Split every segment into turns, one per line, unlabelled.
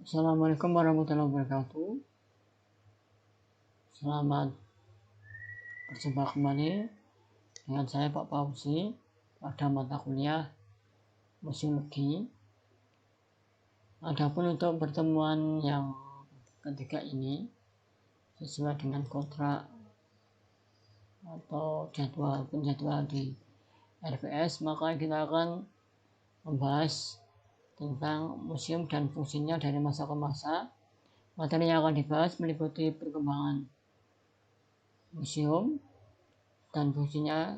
Assalamualaikum warahmatullahi wabarakatuh. Selamat berjumpa kembali dengan saya Pak Fauzi pada mata kuliah museologi. Adapun untuk pertemuan yang ketiga ini sesuai dengan kontrak atau penjadwal di RVS, maka kita akan membahas tentang museum dan fungsinya dari masa ke masa. Materi yang akan dibahas meliputi perkembangan museum dan fungsinya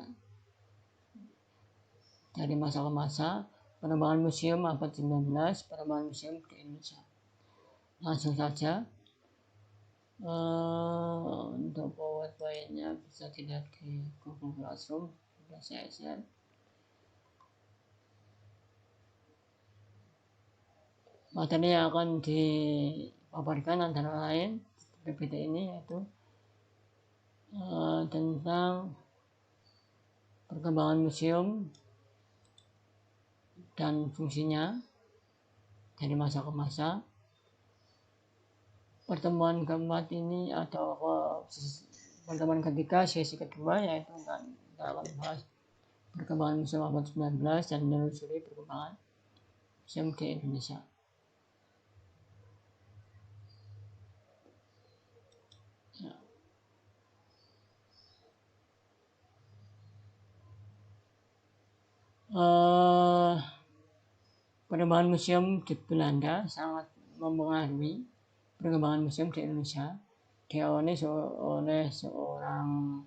dari masa ke masa, pengembangan museum abad 19, pengembangan museum di Indonesia. Langsung saja, untuk PowerPoint-nya bisa dilihat di Google Classroom, sudah saya share. Materi yang akan dipaparkan antara lain PPT ini yaitu tentang perkembangan museum dan fungsinya dari masa ke masa. Pertemuan keempat ini atau pertemuan ketiga sesi kedua yaitu kita akan membahas perkembangan museum abad 19 dan menelusuri perkembangan museum di Indonesia. Perkembangan museum di Belanda sangat mempengaruhi perkembangan museum di Indonesia. Diawali oleh seorang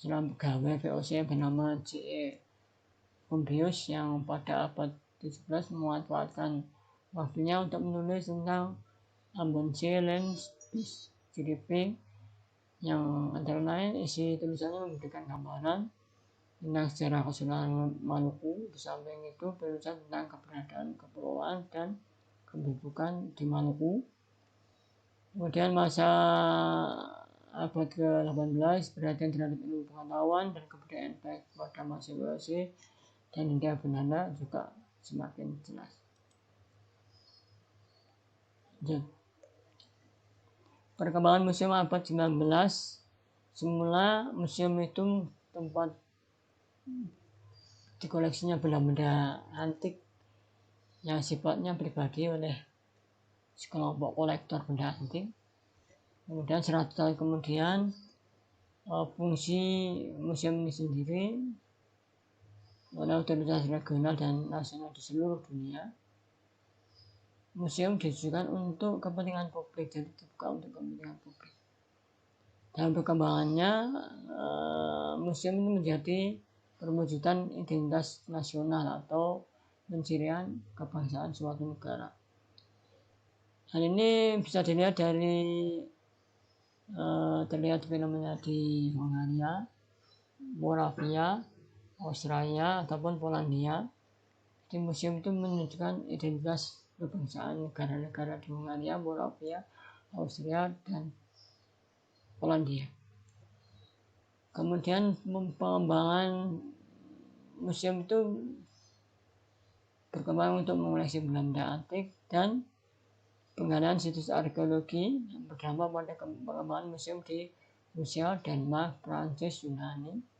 pegawai VOC bernama C.E. Pompeius yang pada abad 17 memanfaatkan waktunya untuk menulis tentang Ambon Sea Land Peace GDP, yang antara lain isi tulisannya memberikan gambaran tentang sejarah keseluruhan Maluku. Di samping itu tulisan tentang keberadaan kepulauan dan kedudukan di Maluku. Kemudian masa abad ke-18, perhatian terhadap ilmu pengetahuan dan kebudayaan baik pada masa VOC dan Hindia Belanda juga semakin jelas. Perkembangan museum abad 19. Semula museum itu tempat dikoleksinya benda-benda antik yang sifatnya pribadi oleh sekelompok kolektor benda antik. Kemudian 100 tahun kemudian, fungsi museum ini sendiri oleh otoritas regional dan nasional di seluruh dunia. Museum ditujukan untuk kepentingan publik, jadi dibuka untuk kepentingan publik. Dalam perkembangannya, museum ini menjadi perwujudan identitas nasional atau pencirian kebangsaan suatu negara. Hal ini bisa dilihat dari terlihat fenomena di Hungaria, Moravia, Australia ataupun Polandia. Di museum itu menunjukkan identitas kebangsaan negara-negara di Hungaria, Moravia, Austria, dan Polandia. Kemudian pengembangan museum itu berkembang untuk mengoleksi benda antik dan penggalian situs arkeologi yang berdampak pada pengembangan museum di Rusia, Denmark, Prancis, Yunani.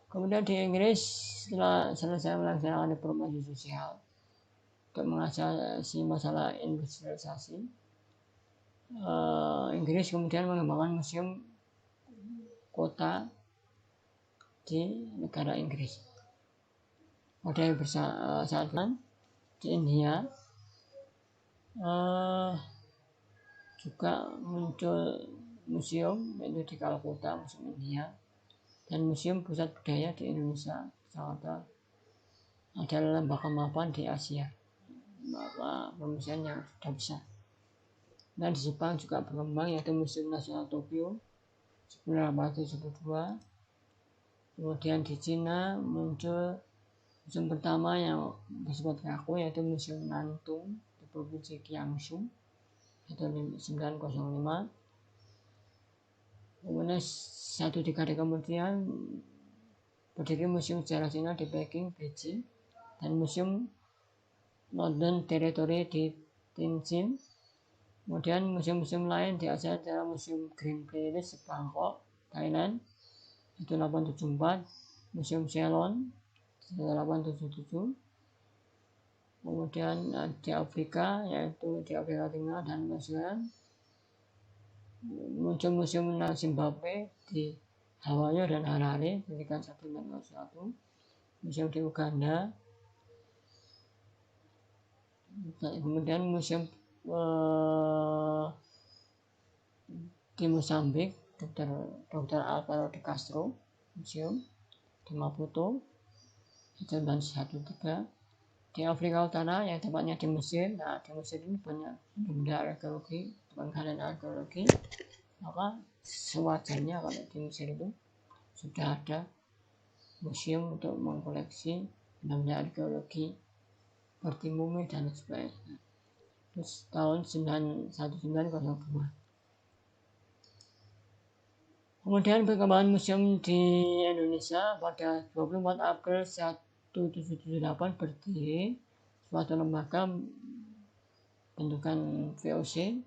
Kemudian di Inggris, setelah selesai melaksanakan reformasi sosial untuk mengatasi masalah industrialisasi, Inggris kemudian mengembangkan museum kota di negara Inggris. Pada saat di India juga muncul museum, yaitu di Kalkuta, Museum India, dan Museum Pusat Budaya di Indonesia, Jakarta adalah lembaga mapan di Asia, lembaga pemeriksaan yang sudah besar. Dan di Jepang juga berkembang, yaitu Museum Nasional Tokyo 1872. Kemudian di Cina muncul museum pertama yang disebut kaku, yaitu Museum Nantung di Provinsi Jiangsu, itu 1905. Kemudian satu dekade kemudian berdiri Museum Sejarah Cina di Peking, Beijing, dan Museum Northern Territory di Tianjin. Kemudian museum-museum lain di Asia adalah Museum Green Playlist Bangkok, Thailand, itu 874, Museum Ceylon 877. Kemudian di Afrika, yaitu di Afrika Tengah dan Asia, museum-museum Zimbabwe di Hawaii dan Harare, berdirikan 1901, museum di Uganda, kemudian museum di Mozambik, Dr. Alvaro de Castro Museum di Maputo, 1913. Di Afrika Utara, yang tepatnya di Mesir. Nah, di Mesir ini banyak benda arkeologi, penggalian arkeologi. Maka sewajarnya kalau di Mesir itu sudah ada museum untuk mengkoleksi benda arkeologi seperti mumi dan sebagainya. Terus tahun 1902. Kemudian perkembangan museum di Indonesia pada 24 April 1778 berdiri suatu lembaga pendudukan VOC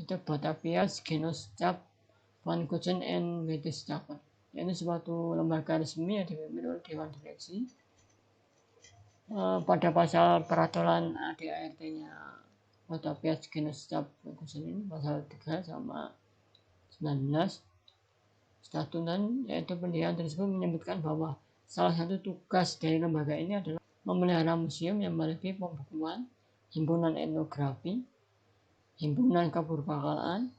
itu Batavia Genootschap van Kunsten en Wetenschappen. Ini suatu lembaga resmi yang dipimpin oleh Dewan Direksi. Pada pasal peraturan ADART-nya Batavia Genootschap van Kunsten ini pasal 3 sama 19 statutan, yaitu pendirian tersebut menyebutkan bahwa salah satu tugas dari lembaga ini adalah memelihara museum yang memiliki pembukuan, himpunan etnografi, himpunan kepurbakalaan,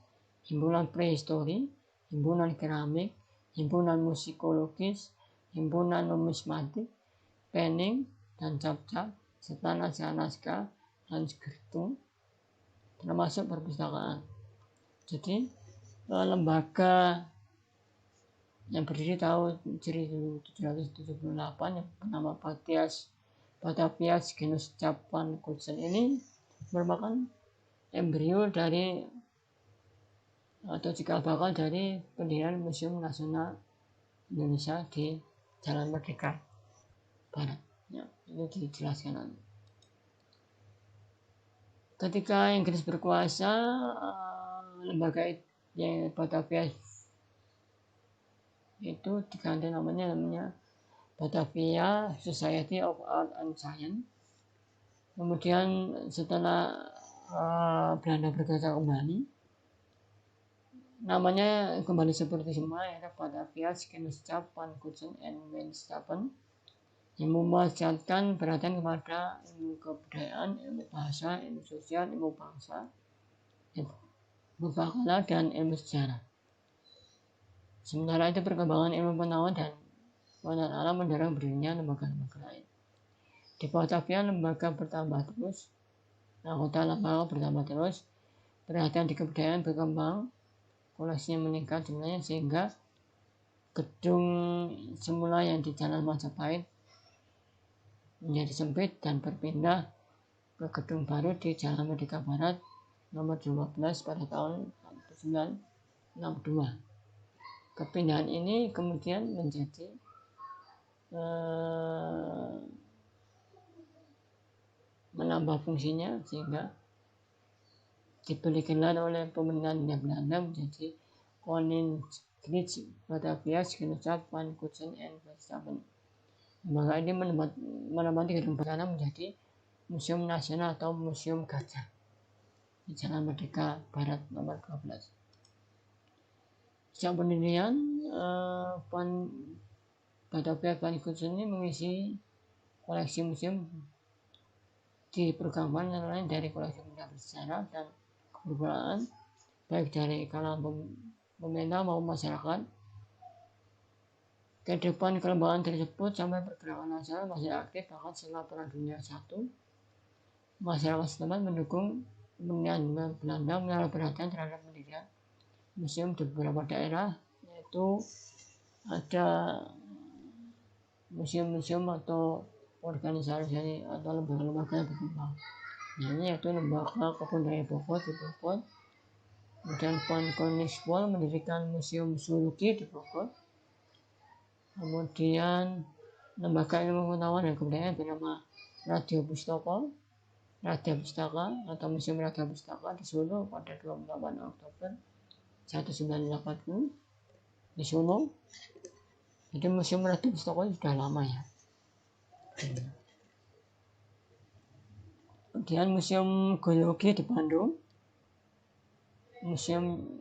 himpunan prehistori, himpunan keramik, himpunan musikologis, himpunan numismatik, penning dan cap-cap, serta naskah-naskah Hansgertung, termasuk perpustakaan. Jadi lembaga yang berdiri tahun 1778 yang bernama Batavia Genootschap van Kunsten ini merupakan embrio dari atau cikal bakal dari pendirian Museum Nasional Indonesia di Jalan Merdeka Barat. Ya, ini dijelaskan. Ketika Inggris berkuasa, lembaga yang Batavia itu diganti namanya Batavia Society of Art and Science. Kemudian setelah Belanda berkuasa kembali, namanya kembali seperti semula, yaitu Batavia Genootschap van Kunsten en Wetenschappen, yang memasyaratkan perhatian kepada ilmu kebudayaan, ilmu bahasa, ilmu sosial, ilmu bangsa, ilmu berbakala, dan ilmu sejarah. Sementara itu perkembangan ilmu pengetahuan dan pengetahuan alam mendorong berdirinya lembaga-lembaga lain. Di Batavia lembaga bertambah terus, anggota lembaga bertambah terus, perhatian di kebudayaan berkembang, koleksinya meningkat jumlahnya sehingga gedung semula yang di Jalan Majapahit menjadi sempit dan berpindah ke gedung baru di Jalan Merdeka Barat nomor 12 pada tahun 1962. Kepindahan ini kemudian menjadi menambah fungsinya sehingga diberi gelar oleh pemerintahan Belanda menjadi Koninklijke Batavia Genootschap van Kunsten en Wetenschappen. Lembaga ini menempati gedung pertama menjadi Museum Nasional atau Museum Gajah di Jalan Merdeka Barat nomor 12. Sejak pendirian, Batavia van Kunsten ini mengisi koleksi museum di program lain dari koleksi benda bersejarah dan kebudayaan, baik dari kalangan pemerintah maupun masyarakat. Kehidupan kelembagaan tersebut sampai pergerakan nasional masih aktif, bahkan setelah Perang Dunia I. Masyarakat setempat mendukung pemerintahan Belanda menaruh perhatian terhadap pendirian museum di beberapa daerah, yaitu ada museum-museum atau organisasi atau lembaga-lembaga yang berkembang. Ini yaitu lembaga Kebun Raya Bogor di Bogor, Kemudian Van Koningspool mendirikan Museum Zoologi di Bogor. Kemudian lembaga ilmu pengetahuan dan kebudayaan bernama Radio Pustaka atau Museum Radio Pustaka di Solo pada 28 Oktober 1980 di Solo. Jadi Museum Radio Pustaka sudah lama ya. Kemudian Museum Geologi di Bandung, Museum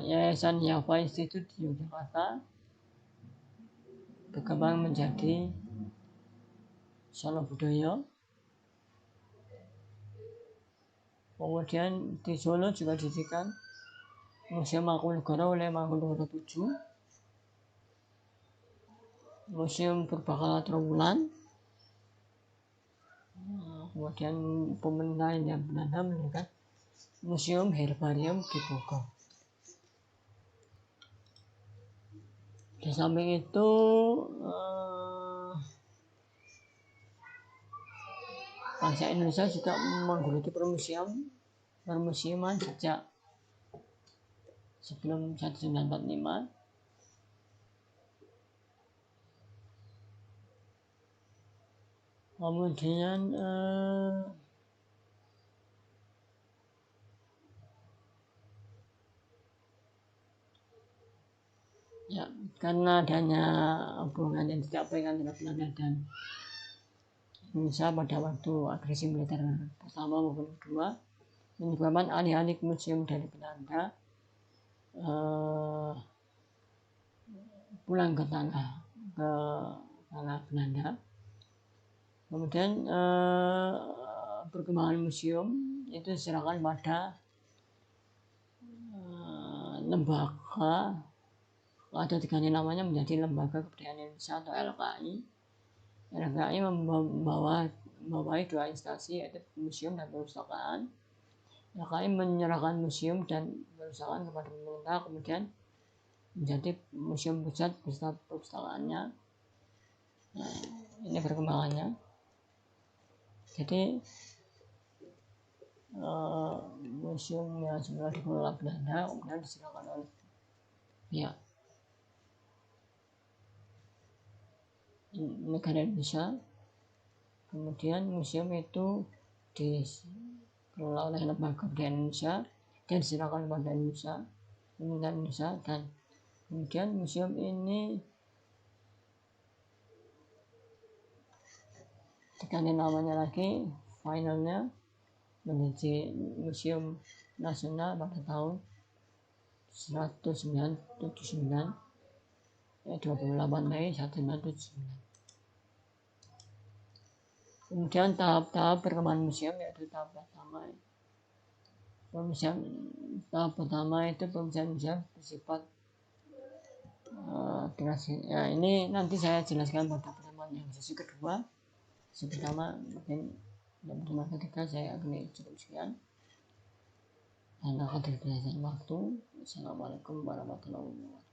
Yayasan Yava Institute di Yogyakarta berkembang menjadi Solo Budaya. Kemudian di Solo juga didirikan Museum Mangkunegara oleh Mangkunegara 7, Museum Purbakala Trowulan. Kemudian pemerintah Hindia Belanda mendirikan Museum Herbarium di Bogor. Di samping itu bangsa Indonesia juga menggeluti permusiuman sejak sebelum 1945. Kemudian ya, karena adanya hubungan yang tidak baik antara Belanda dan Indonesia pada waktu agresi militer pertama maupun kedua, menyebabkan alih-alih museum dari Belanda pulang ke tanah Belanda. Kemudian perkembangan museum itu diserahkan pada lembaga atau diganti namanya menjadi Lembaga Kebudayaan Indonesia atau LKI. LKI membawahi dua instansi, yaitu museum dan perpustakaan. LKI menyerahkan museum dan perpustakaan kepada pemerintah, kemudian menjadi museum pusat beserta perpustakaannya. Nah, ini perkembangannya. Jadi museum yang semula dikelola Belanda kemudian diserahkan oleh pihak negara Indonesia. Kemudian museum itu dikelola oleh Lembaga Kebudayaan Indonesia dan diserahkan kepada pemerintah Indonesia, dan kemudian museum ini diganti namanya lagi, finalnya menjadi Museum Nasional pada tahun 1979, 28 Mei 1979. Kemudian tahap-tahap perkembangan museum, yaitu tahap pertama itu pembersihan museum bersifat ya, ini nanti saya jelaskan pada pertemuan yang sesi kedua. Sesi pertama mungkin pertemuan ketiga saya akan cukup sekian karena keterbatasan waktu. Assalamualaikum warahmatullahi wabarakatuh.